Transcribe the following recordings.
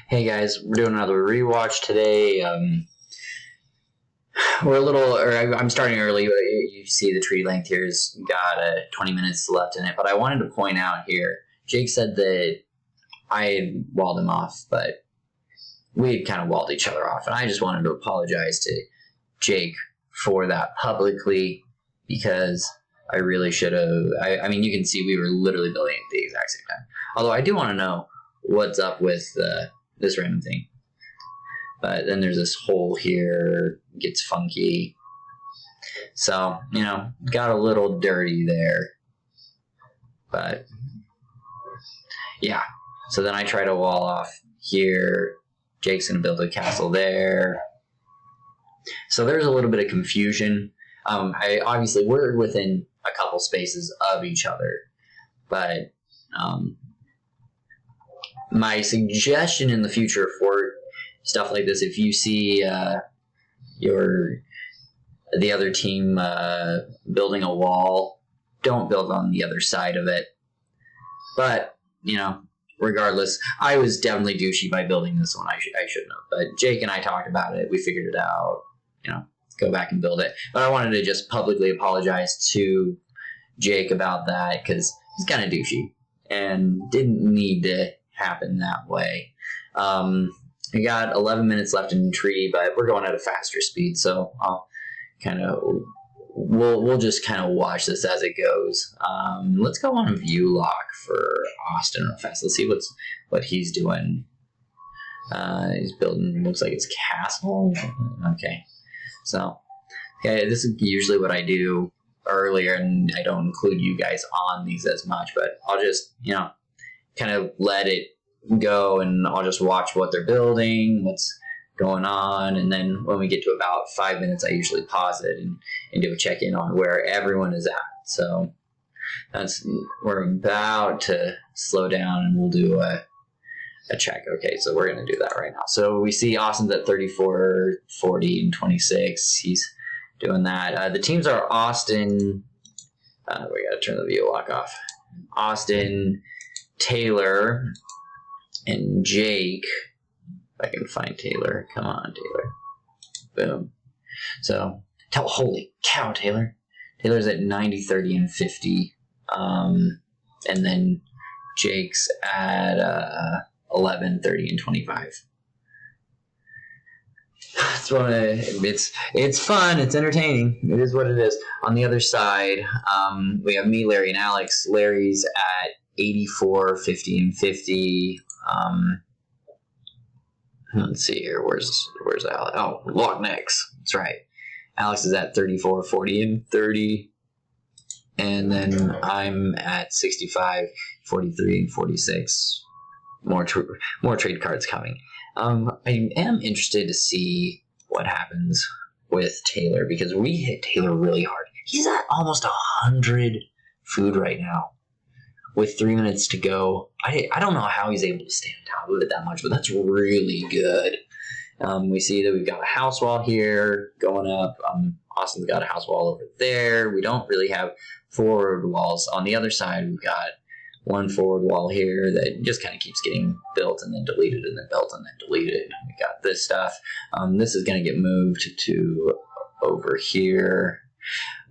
Hey guys, we're doing another rewatch today. We're a little, I'm starting early. You see the tree length here has got 20 minutes left in it, but I wanted to point out here, Jake said that I had walled him off, but we had kind of walled each other off, and I just wanted to apologize to Jake for that publicly, because I really should have. I mean, you can see we were literally building at the exact same time. Although I do want to know what's up with this random thing. But then there's this hole here, gets funky. So, got a little dirty there. But, yeah. So then I try to wall off here. Jake's going to build a castle there. So there's a little bit of confusion. Obviously, we're within a couple spaces of each other. But my suggestion in the future for stuff like this, if you see the other team building a wall, don't build on the other side of it. But, regardless, I was definitely douchey by building this one. I shouldn't have. But Jake and I talked about it. We figured it out. Go back and build it. But I wanted to just publicly apologize to Jake about that, because he's kind of douchey and didn't need to happen that way. We got 11 minutes left in the tree, but we're going at a faster speed, so I'll we'll just kind of watch this as it goes. Let's go on view lock for Austin real fast. Let's see what he's doing. He's building, looks like it's castle. Okay, so this is usually what I do earlier, and I don't include you guys on these as much, but I'll just kind of let it go, and I'll just watch what they're building, what's going on, and then when we get to about 5 minutes, I usually pause it and do a check-in on where everyone is at. So we're about to slow down, and we'll do a check. Okay, so we're going to do that right now. So we see Austin's at 34, 40, and 26. He's doing that. The teams are Austin. We got to turn the view lock off. Austin, Taylor, and Jake. If I can find Taylor. Come on, Taylor. Boom. So, holy cow, Taylor. Taylor's at 90, 30, and 50. And then Jake's at 11, 30, and 25. It's fun. It's entertaining. It is what it is. On the other side, we have me, Larry, and Alex. Larry's at 84, 50, and 50. Let's see here. Where's Alex? Oh, Lock Necks. That's right. Alex is at 34, 40, and 30. And then I'm at 65, 43, and 46. More trade cards coming. I am interested to see what happens with Taylor, because we hit Taylor really hard. He's at almost 100 food right now with 3 minutes to go. I don't know how he's able to stay on top of it that much, but that's really good. We see that we've got a house wall here going up. Austin's got a house wall over there. We don't really have forward walls. On the other side, we've got one forward wall here that just kind of keeps getting built and then deleted and then built and then deleted. We got this stuff. This is going to get moved to over here.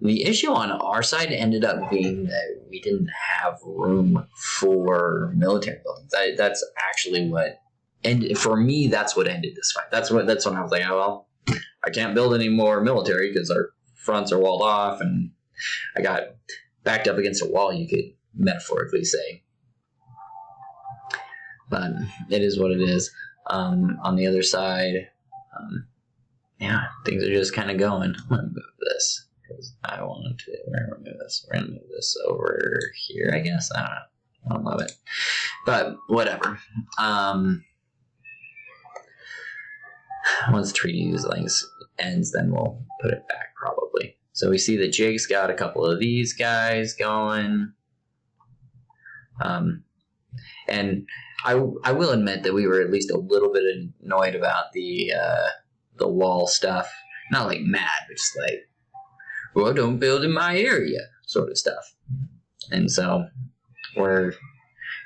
The issue on our side ended up being that we didn't have room for military buildings. That's actually what, and for me, that's what ended this fight. That's when I was like, oh, well, I can't build any more military because our fronts are walled off, and I got backed up against a wall, you could metaphorically say. But it is what it is. On the other side, things are just kind of going. I'm going to move this because I want to. We're going to move this. We're going to move this over here, I guess. I don't know. I don't love it. But whatever. Once the treaty ends, then we'll put it back probably. So we see that Jake's got a couple of these guys going. And I will admit that we were at least a little bit annoyed about the wall stuff. Not like mad, but just like, well, don't build in my area sort of stuff. And so we're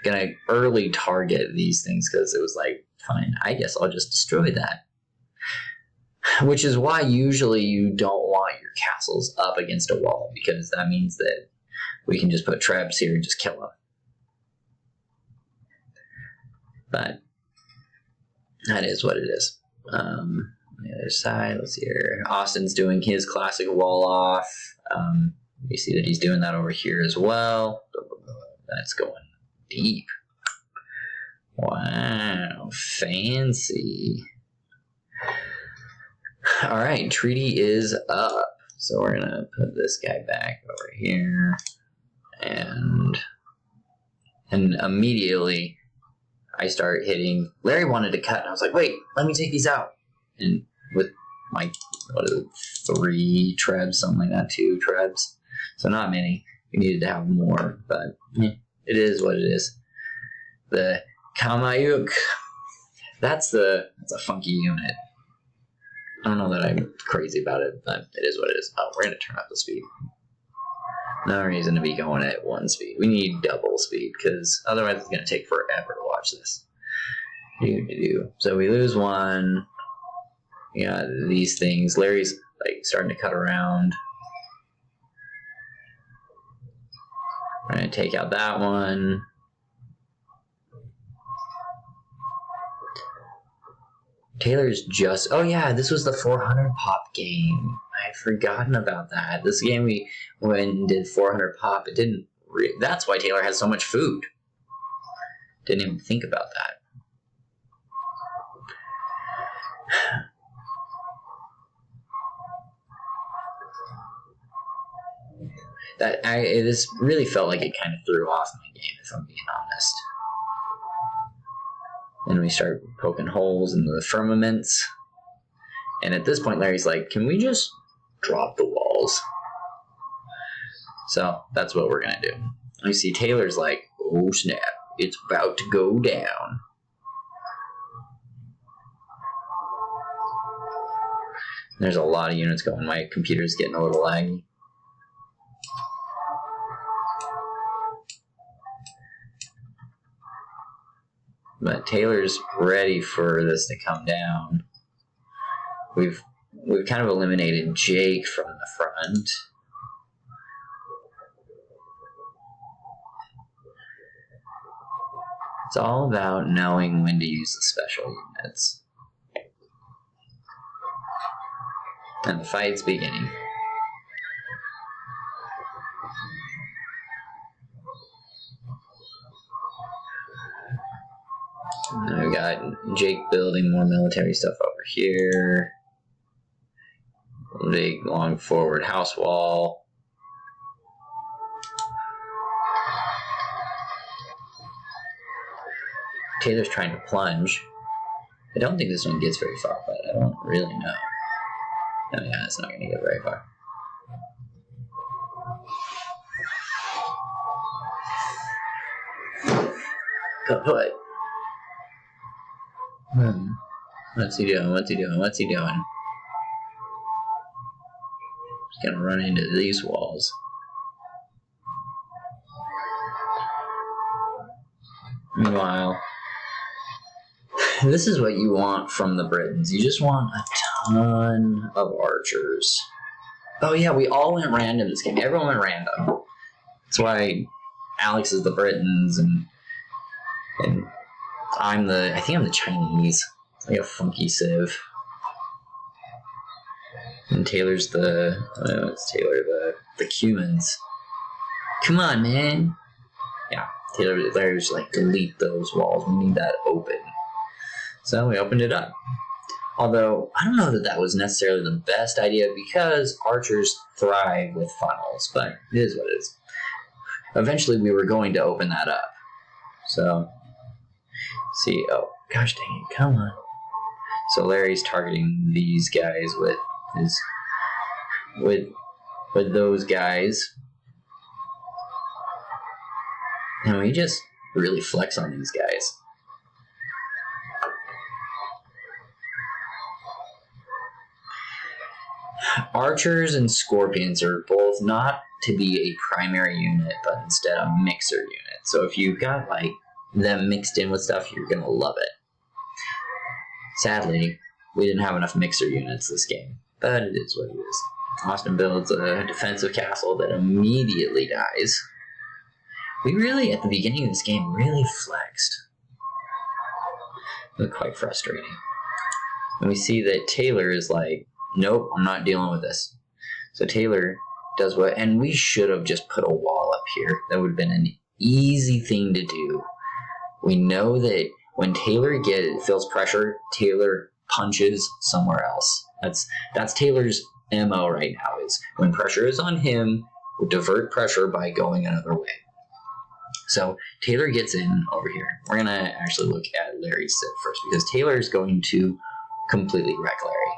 going to early target these things because it was like Fine, I guess I'll just destroy that. Which is why usually you don't want your castles up against a wall, because that means that we can just put traps here and just kill them. But that is what it is. On the other side, let's see here. Austin's doing his classic wall off. You see that he's doing that over here as well. That's going deep. Wow, fancy. All right, treaty is up. So we're gonna put this guy back over here, and immediately I start hitting. Larry wanted to cut, and I was like, "Wait, let me take these out." And with my 3 trebs, something like that, 2 trebs, so not many. We needed to have more, but it is what it is. The Kamayuk, that's a funky unit. I don't know that I'm crazy about it, but it is what it is. Oh, we're going to turn up the speed. No reason to be going at 1 speed. We need double speed, because otherwise it's going to take forever to watch this. So we lose 1. Yeah, these things. Larry's like starting to cut around. We're going to take out that one. Taylor's just... Oh yeah, this was the 400 pop game. I had forgotten about that. This game we went and did 400 pop. It didn't... That's why Taylor has so much food. Didn't even think about that. This really felt like it kind of threw off my game, if I'm being honest. And we start poking holes in the firmaments. And at this point, Larry's like, can we just drop the walls? So that's what we're going to do. You see Taylor's like, oh snap, it's about to go down. There's a lot of units going. My computer's getting a little laggy. But Taylor's ready for this to come down. We've kind of eliminated Jake from the front. It's all about knowing when to use the special units. And the fight's beginning. And we got Jake building more military stuff over here. Big long forward house wall. Taylor's trying to plunge. I don't think this one gets very far, but I don't really know. Oh yeah, it's not going to get very far. Kaput. What's he doing? What's he doing? What's he doing? He's gonna run into these walls. Meanwhile, this is what you want from the Britons. You just want a ton of archers. Oh yeah, we all went random this game. Everyone went random. That's why Alex is the Britons and I think I'm the Chinese. It's like a funky civ. And Taylor's it's Taylor, the Cumans. Come on, man. Yeah, Taylor's like, delete those walls. We need that open. So we opened it up. Although, I don't know that was necessarily the best idea because archers thrive with funnels, but it is what it is. Eventually we were going to open that up. So, see, oh, gosh dang it, come on. So Larry's targeting these guys with those guys. And we just really flex on these guys. Archers and Scorpions are both not to be a primary unit, but instead a mixer unit. So if you've got like them mixed in with stuff, you're gonna love it. Sadly, we didn't have enough mixer units this game, but it is what it is. Austin builds a defensive castle that immediately dies. We really, at the beginning of this game, really flexed. It was quite frustrating. And we see that Taylor is like, nope, I'm not dealing with this. So Taylor does what, and we should have just put a wall up here. That would have been an easy thing to do. We know that when Taylor feels pressure, Taylor punches somewhere else. That's Taylor's MO right now, is when pressure is on him, we'll divert pressure by going another way. So Taylor gets in over here. We're going to actually look at Larry's sit first, because Taylor is going to completely wreck Larry.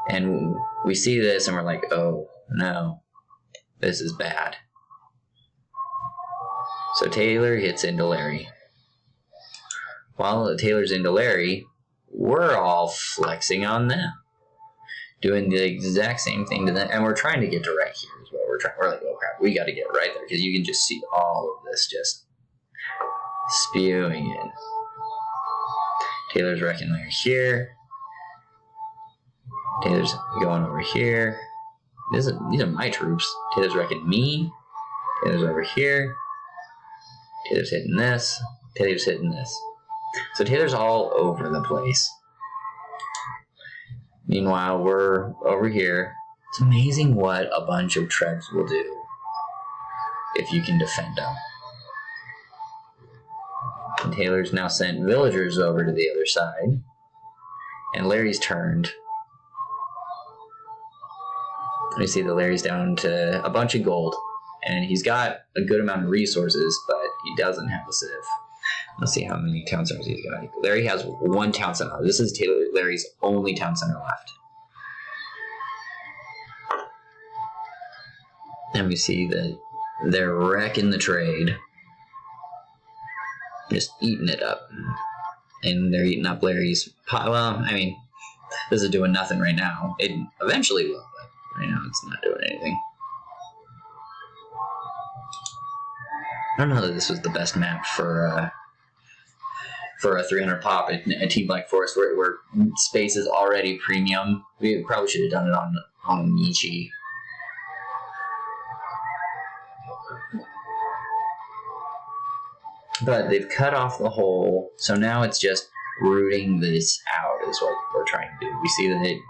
And we see this and we're like, oh no, this is bad. So Taylor gets into Larry. While Taylor's into Larry, we're all flexing on them, doing the exact same thing to them, and we're trying to get to right here is what we're trying. We're like, oh crap, we got to get right there, because you can just see all of this just spewing in. Taylor's wrecking Larry here. Taylor's going over here. These are my troops. Taylor's wrecking me. Taylor's over here. Taylor's hitting this. Taylor's hitting this. So Taylor's all over the place. Meanwhile, we're over here. It's amazing what a bunch of trebs will do if you can defend them. And Taylor's now sent villagers over to the other side. And Larry's turned. We see that Larry's down to a bunch of gold. And he's got a good amount of resources, but he doesn't have a civ. Let's see how many town centers he's got. Larry has one town center. This is Larry's only town center left. And we see that they're wrecking the trade. Just eating it up. And they're eating up Larry's pot. Well, I mean, this is doing nothing right now. It eventually will, but right now it's not doing anything. I don't know that this was the best map for a 300 pop in a team like Forest, where space is already premium. We probably should have done it on Michi. But they've cut off the hole, so now it's just rooting this out is what we're trying to do. We see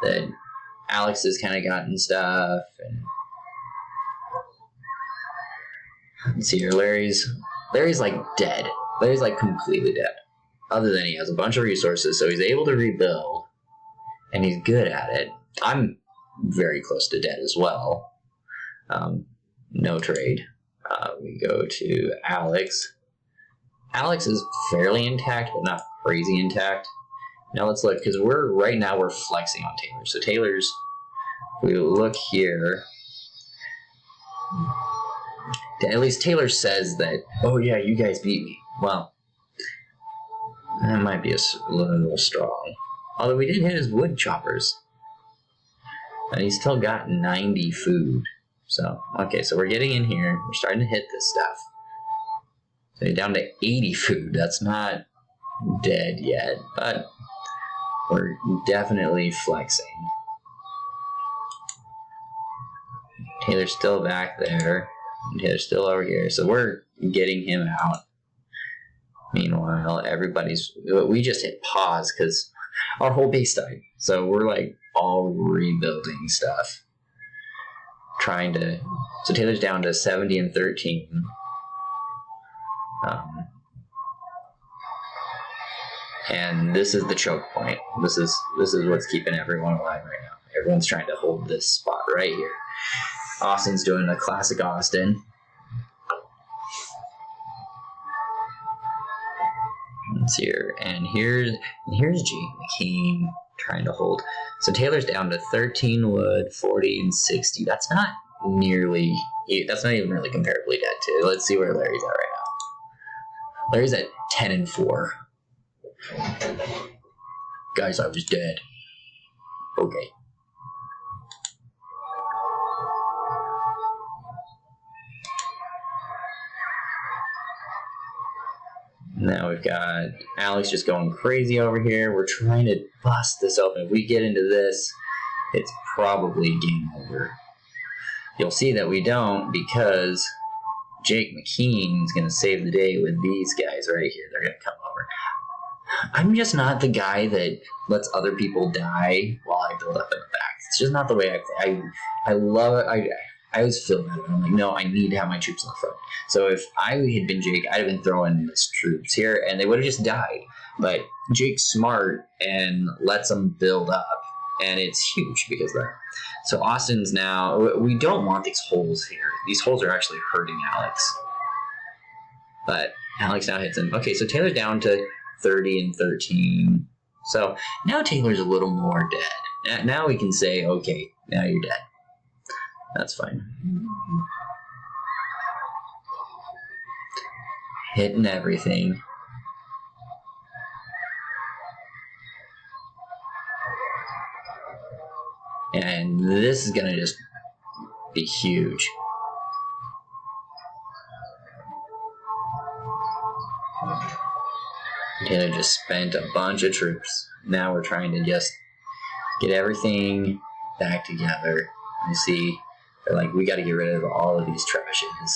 that Alex has kind of gotten stuff, and let's see here, Larry's like dead. Larry's like completely dead. Other than he has a bunch of resources, so he's able to rebuild, and he's good at it. I'm very close to dead as well. No trade. We go to Alex. Alex is fairly intact, but not crazy intact. Now let's look, because right now we're flexing on Taylor. So Taylor's, if we look here, at least Taylor says that, oh yeah, you guys beat me. Well, that might be a little strong. Although we did hit his wood choppers. And he's still got 90 food. So, okay, so we're getting in here. We're starting to hit this stuff. So you're down to 80 food. That's not dead yet, but we're definitely flexing. Taylor's still back there. Taylor's still over here. So we're getting him out. Meanwhile, we just hit pause because our whole base died. So we're like all rebuilding stuff. So Taylor's down to 70 and 13. And this is the choke point. This is what's keeping everyone alive right now. Everyone's trying to hold this spot right here. Austin's doing a classic Austin. Let's see here, and here's G McCain trying to hold. So Taylor's down to 13 wood, 40 and 60. That's not even really comparably dead to. Let's see where Larry's at right now. Larry's at 10 and 4. Guys, I was dead. Okay. Now we've got Alex just going crazy over here. We're trying to bust this open. If we get into this, it's probably game over. You'll see that we don't because Jake McKean is going to save the day with these guys right here. They're going to come over. I'm just not the guy that lets other people die while I build up in the back. It's just not the way I play. I love it. I always feel that. I'm like, no, I need to have my troops in the front. So if I had been Jake, I'd have been throwing his troops here, and they would have just died. But Jake's smart and lets them build up, and it's huge because of that. So Austin's now... We don't want these holes here. These holes are actually hurting Alex. But Alex now hits him. Okay, so Taylor's down to 30 and 13. So now Taylor's a little more dead. Now we can say, okay, now you're dead. That's fine. Hitting everything. And this is going to just be huge. Taylor just spent a bunch of troops. Now we're trying to just get everything back together. You see, they're like, we got to get rid of all of these trebuchets.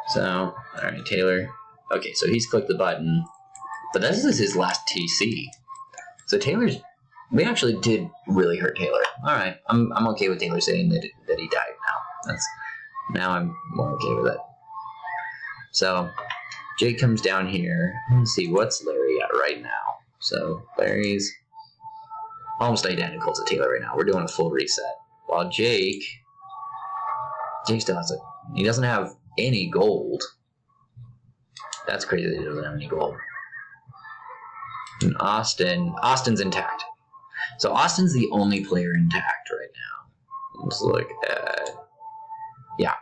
So, alright, Taylor. Okay, so he's clicked the button. But this is his last TC. So Taylor's... We actually did really hurt Taylor. Alright, I'm okay with Taylor saying that he died now. Now I'm more okay with it. So, Jake comes down here. Let's see, what's Larry at right now? So, Larry's almost identical to Taylor right now. We're doing a full reset. While Jake still has he doesn't have any gold. That's crazy that he doesn't have any gold. And Austin's intact. So Austin's the only player intact right now. Let's look at... Yeah.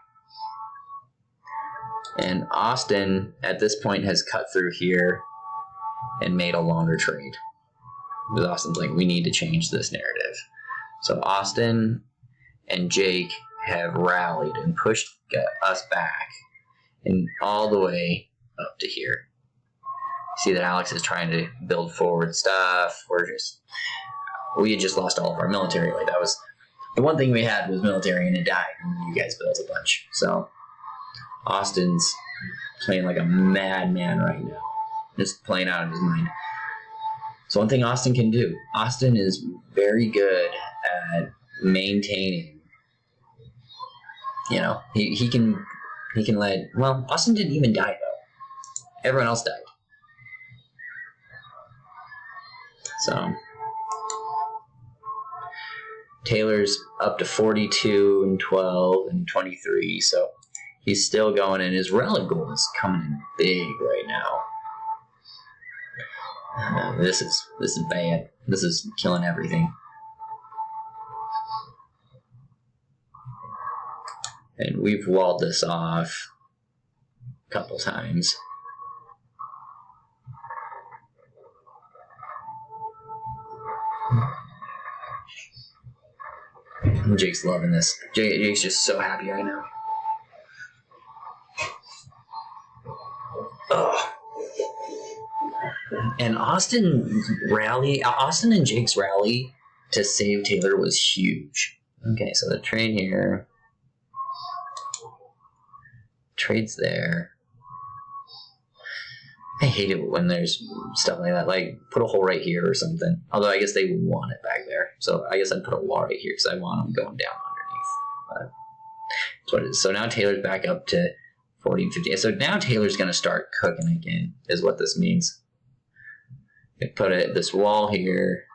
And Austin, at this point, has cut through here and made a longer trade. Because Austin's like, we need to change this narrative. So Austin and Jake have rallied and pushed us back and all the way up to here. See that Alex is trying to build forward stuff. We had just lost all of our military. Like, that was the one thing we had was military, and it died, and you guys built a bunch. So Austin's playing like a madman right now, just playing out of his mind. So one thing Austin can do, Austin is very good at maintaining. You know, he can let... Well, Austin didn't even die, though. Everyone else died. So Taylor's up to 42 and 12 and 23, so he's still going, and his relic gold is coming in big right now. This is bad. This is killing everything. And we've walled this off a couple times. Jake's loving this. Jake's just so happy right now. Ugh. And Austin and Jake's rally to save Taylor was huge. Okay, so the trade here. Trade's there. I hate it when there's stuff like that. Like, put a hole right here or something. Although I guess they want it back there. So I guess I'd put a wall right here because I want them going down underneath. But that's what it is. So now Taylor's back up to 40 and 50. So now Taylor's going to start cooking again, is what this means. I put this wall here.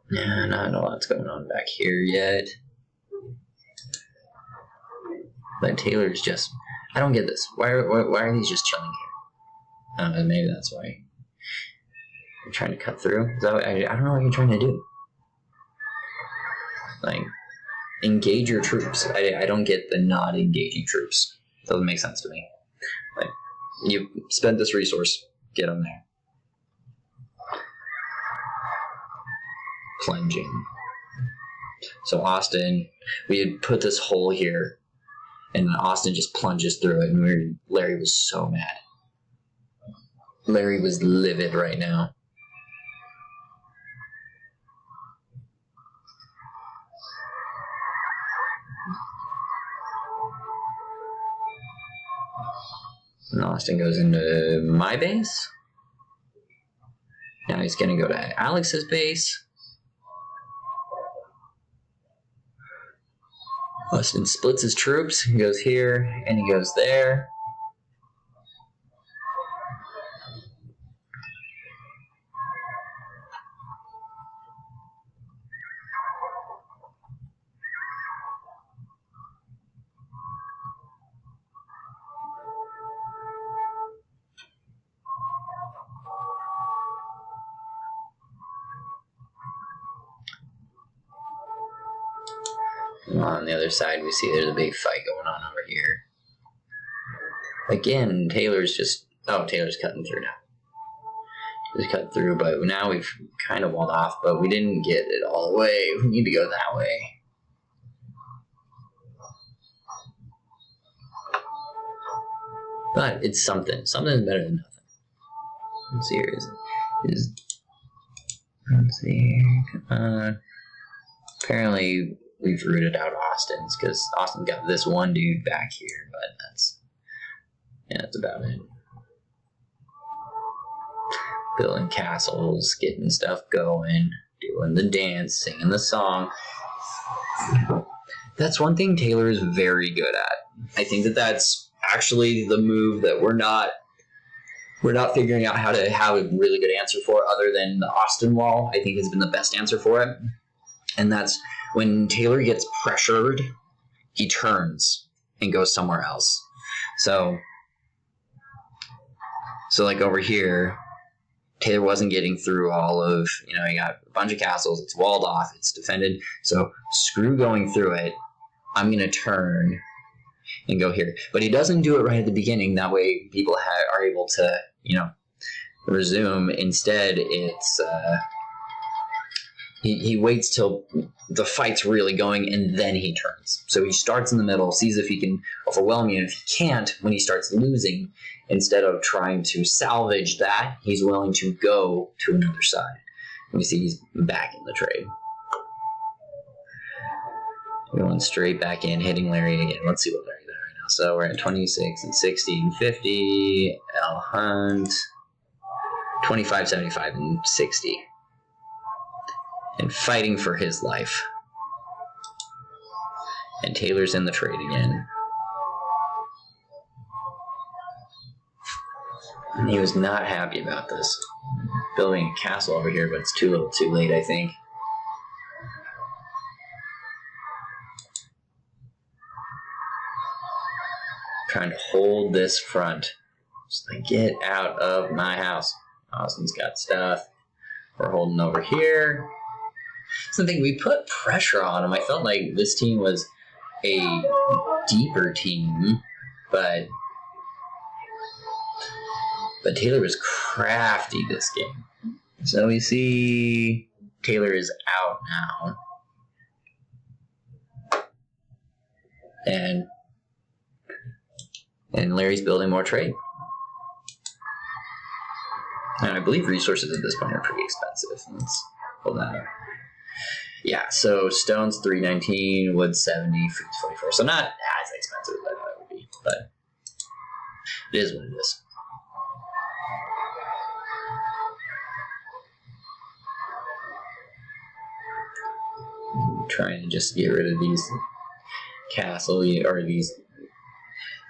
Yeah, not a lot's going on back here yet. But Taylor's just... I don't get this. Why are these just chilling here? I don't know, maybe that's why. You're trying to cut through? Is that what, I don't know what you're trying to do. Like, engage your troops. I don't get the not engaging troops. Doesn't make sense to me. Like, You spent this resource. Get them there. Plunging. So Austin, we had put this hole here, and Austin just plunges through it, and Larry was so mad. Larry was livid right now. And Austin goes into my base. Now he's going to go to Alex's base. Austin splits his troops. He goes here, and he goes there. On the other side, we see there's a big fight going on over here. Again, Taylor's cutting through now. He's cut through, but now we've kind of walled off, but we didn't get it all the way. We need to go that way. But it's something. Something's better than nothing. Let's see here. Let's see. Apparently, we've rooted out Austin's because Austin got this one dude back here, but that's about it. Building castles, getting stuff going, doing the dance, singing the song. That's one thing Taylor is very good at. I think that's actually the move that we're not figuring out how to have a really good answer for, other than the Austin wall. I think has been the best answer for it, and that's when Taylor gets pressured, he turns and goes somewhere else. So like over here, Taylor wasn't getting through all of, he got a bunch of castles, it's walled off, it's defended, so screw going through it, I'm going to turn and go here. But he doesn't do it right at the beginning, that way people are able to, resume. Instead, it's, he waits till the fight's really going, and then he turns. So he starts in the middle, sees if he can overwhelm you, and if he can't, when he starts losing, instead of trying to salvage that, he's willing to go to another side. And we see he's back in the trade. Going straight back in, hitting Larry again. Let's see what Larry's at right now. So we're at 26 and 60 and 50. Al Hunt, 25, 75, and 60. And fighting for his life. And Taylor's in the trade again. And he was not happy about this. Building a castle over here, but it's too little too late, I think. Trying to hold this front. Just like, get out of my house. Austin's got stuff. We're holding over here. Something we put pressure on him. I felt like this team was a deeper team, but Taylor was crafty this game. So we see Taylor is out now. And Larry's building more trade. And I believe resources at this point are pretty expensive. Let's pull that up. Yeah, so stone's $319, wood $70, food's $44. So not as expensive as I thought it would be, but it is what it is. Trying to just get rid of these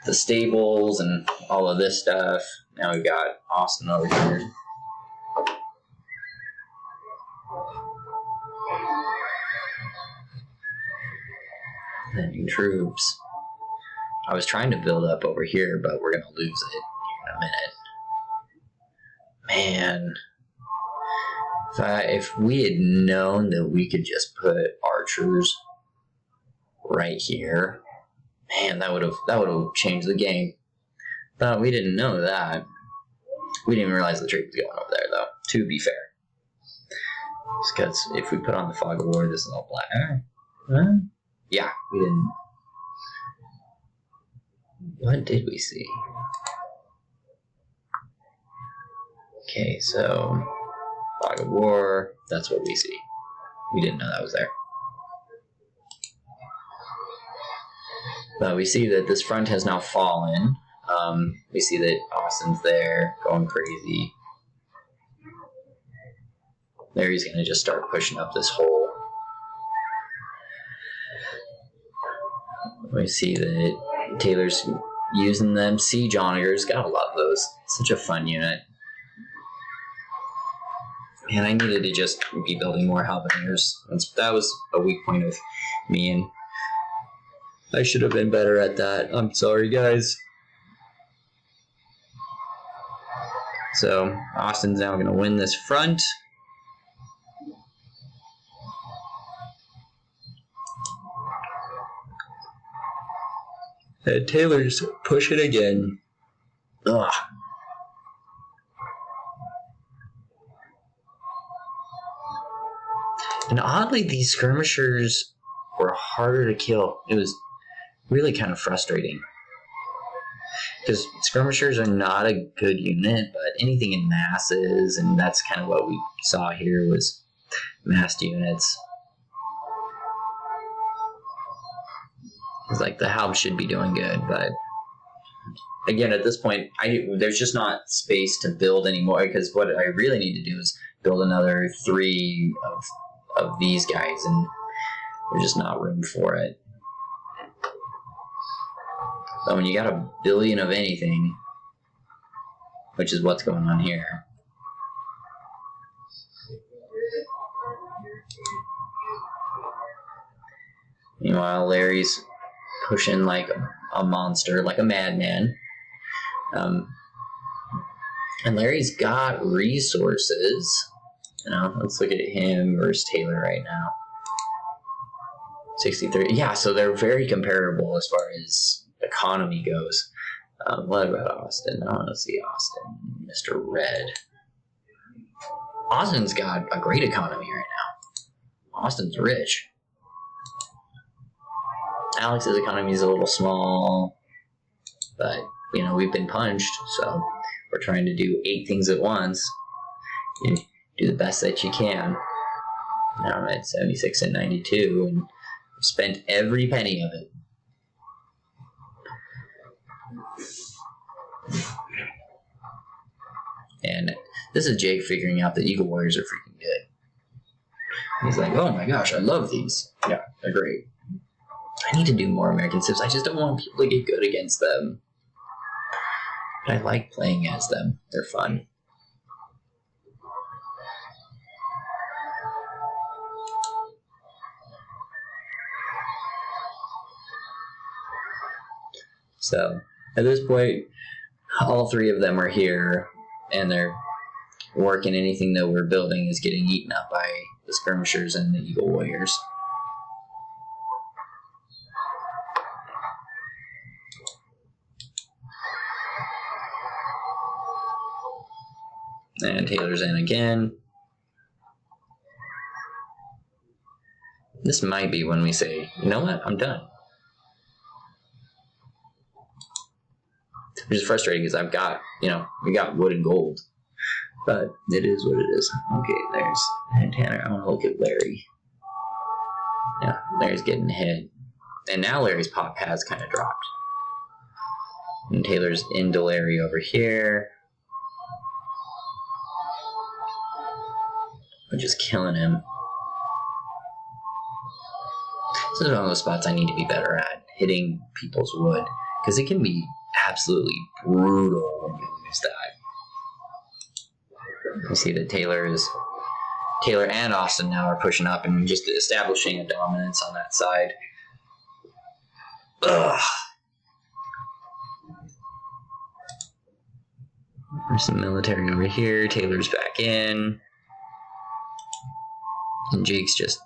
the stables and all of this stuff. Now we've got Austin over here. Sending troops. I was trying to build up over here, but we're going to lose it in a minute. Man. If we had known that we could just put archers right here, man, that would have changed the game. But we didn't know that. We didn't realize the trade was going over there, though, to be fair. Just because if we put on the Fog of War, this is all black. Yeah, we didn't. What did we see? Okay, so Fog of War, that's what we see. We didn't know that was there. But we see that this front has now fallen. We see that Austin's there, going crazy. There he's going to just start pushing up this hole. We see that Taylor's using them siege onagers. Gotta love those. Such a fun unit. And I needed to just be building more halberdiers. That was a weak point of me, and I should have been better at that. I'm sorry, guys. So, Austin's now going to win this front. And Taylor's pushing again. Ugh. And oddly, these skirmishers were harder to kill. It was really kind of frustrating. Because skirmishers are not a good unit, but anything in masses, and that's kind of what we saw here was massed units. It's like the Halb should be doing good, but again, at this point, there's just not space to build anymore, because what I really need to do is build another 3 of these guys, and there's just not room for it. So when you got a billion of anything, which is what's going on here. Meanwhile, Larry's pushing like a monster, like a madman. And Larry's got resources. You know, let's look at him versus Taylor right now. 63. Yeah, so they're very comparable as far as economy goes. What about Austin? I want to see Austin. Mr. Red. Austin's got a great economy right now. Austin's rich. Alex's economy is a little small, but, you know, we've been punched, so we're trying to do 8 things at once. You do the best that you can. Now I'm at 76 and 92, and I've spent every penny of it. And this is Jake figuring out that Eagle Warriors are freaking good. He's like, oh my gosh, I love these. Yeah, they're great. I need to do more American Civs. I just don't want people to get good against them. But I like playing as them. They're fun. So, at this point, all 3 of them are here, and they're working. Anything that we're building is getting eaten up by the skirmishers and the Eagle Warriors. And Taylor's in again. This might be when we say, you know what, I'm done. Which is frustrating because I've got, you know, we got wood and gold. But it is what it is. Okay, there's Tanner. I want to look at Larry. Yeah, Larry's getting hit. And now Larry's pop has kind of dropped. And Taylor's into Larry over here. We're just killing him. This is one of those spots I need to be better at, hitting people's wood. Because it can be absolutely brutal when you lose that. You see that Taylor and Austin now are pushing up and just establishing a dominance on that side. Ugh. There's some military over here. Taylor's back in. And Jake's just...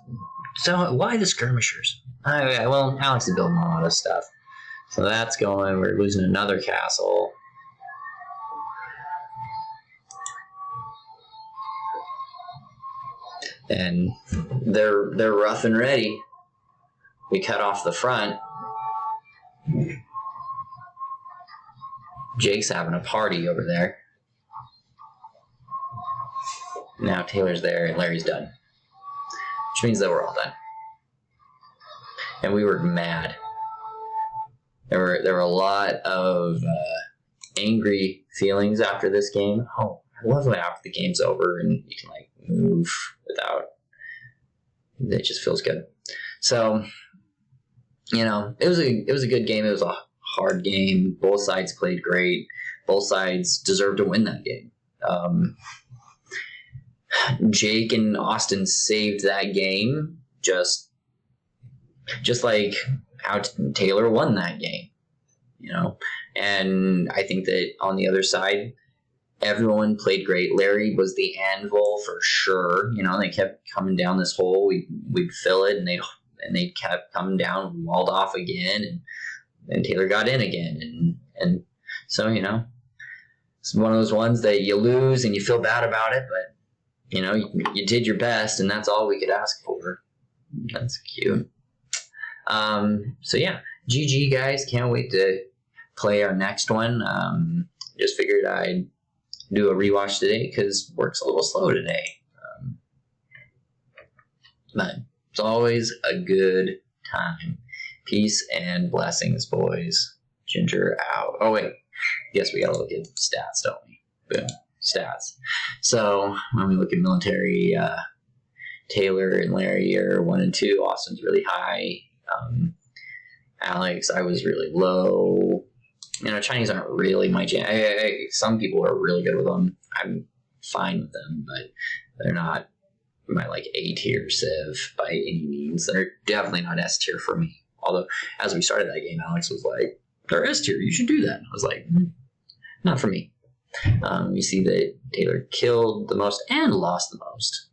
So, why the skirmishers? Well, Alex is building a lot of stuff. So that's going. We're losing another castle. and they're rough and ready. We cut off the front. Jake's having a party over there. Now Taylor's there and Larry's done, which means that we're all done. And we were mad. There were a lot of angry feelings after this game. Oh, I love when after the game's over and you can like move without. It just feels good. So, you know, it was a good game. It was a hard game. Both sides played great. Both sides deserved to win that game. Jake and Austin saved that game just like how Taylor won that game, you know. And I think that on the other side, everyone played great. Larry was the anvil for sure. You know, they kept coming down this hole. We'd fill it, and they kept coming down, walled off again, and Taylor got in again. And so, you know, it's one of those ones that you lose and you feel bad about it, but you know, you did your best, and that's all we could ask for. That's cute. So yeah, GG guys. Can't wait to play our next one. Just figured I'd do a rewatch today because work's a little slow today. But it's always a good time. Peace and blessings, boys. Ginger out. Oh wait, guess we gotta look at stats, don't we? Boom. Stats. So when we look at military, Taylor and Larry are 1 and 2. Austin's really high. Alex, I was really low. You know, Chinese aren't really my jam. Some people are really good with them. I'm fine with them, but they're not my like A tier civ by any means. They're definitely not S tier for me. Although as we started that game, Alex was like, "They're S tier. You should do that." I was like, "Not for me." You see that Taylor killed the most and lost the most.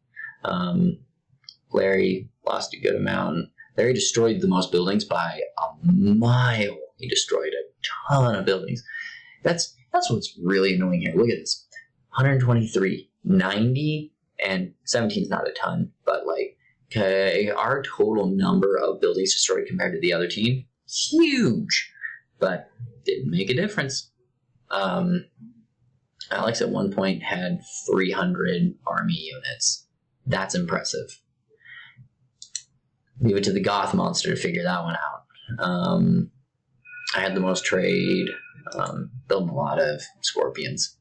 Larry lost a good amount. Larry destroyed the most buildings by a mile. He destroyed a ton of buildings. That's what's really annoying here. Look at this. 123, 90, and 17 is not a ton, but like, okay, our total number of buildings destroyed compared to the other team, huge, but didn't make a difference. Alex at one point had 300 army units. That's impressive. Leave it to the Goth monster to figure that one out. I had the most trade, building a lot of scorpions.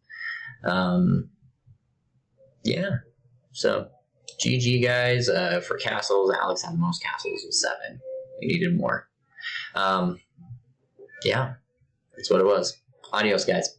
Yeah, so GG guys. For castles, Alex had the most castles with 7. We needed more. Yeah, that's what it was. Adios, guys.